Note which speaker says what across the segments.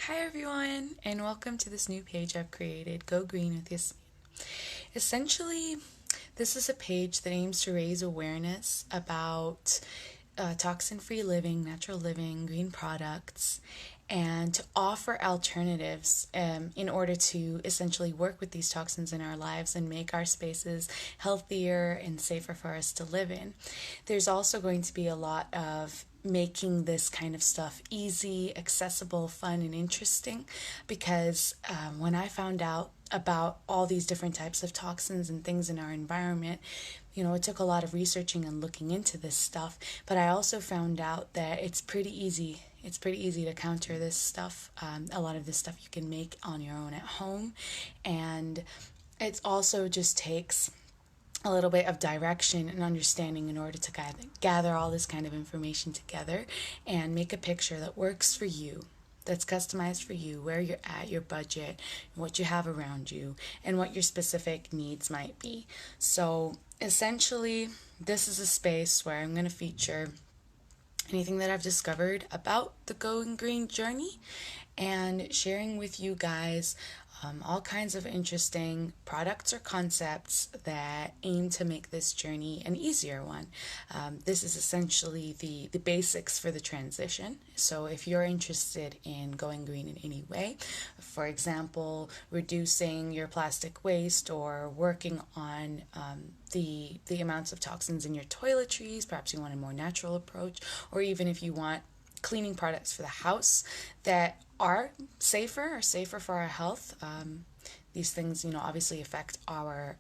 Speaker 1: Hi everyone, and welcome to this new page I've created, Go Green with Yasmeen. Essentially, this is a page that aims to raise awareness about toxin-free living, natural living, green products, and to offer alternatives in order to essentially work with these toxins in our lives and make our spaces healthier and safer for us to live in. There's also going to be a lot of making this kind of stuff easy, accessible, fun, and interesting because when I found out about all these different types of toxins and things in our environment, it took a lot of researching and looking into this stuff, but I also found out that it's pretty easy. It's pretty easy to counter this stuff. A lot of this stuff you can make on your own at home, and it also just takes a little bit of direction and understanding in order to gather all this kind of information together and make a picture that works for you, that's customized for you, where you're at, your budget, what you have around you, and what your specific needs might be. So essentially, this is a space where I'm going to feature anything that I've discovered about the Going Green journey and sharing with you guys all kinds of interesting products or concepts that aim to make this journey an easier one. This is essentially the basics for the transition. So if you're interested in going green in any way, for example, reducing your plastic waste or working on the amounts of toxins in your toiletries, perhaps you want a more natural approach, or even if you want cleaning products for the house that are safer for our health. These things, obviously affect our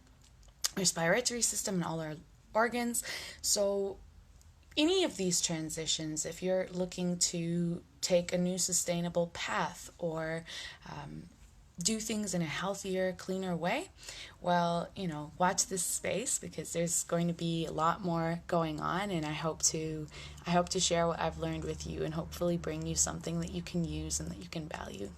Speaker 1: respiratory system and all our organs. So any of these transitions, if you're looking to take a new sustainable path or do things in a healthier, cleaner way, well, watch this space because there's going to be a lot more going on, and I hope to share what I've learned with you and hopefully bring you something that you can use and that you can value.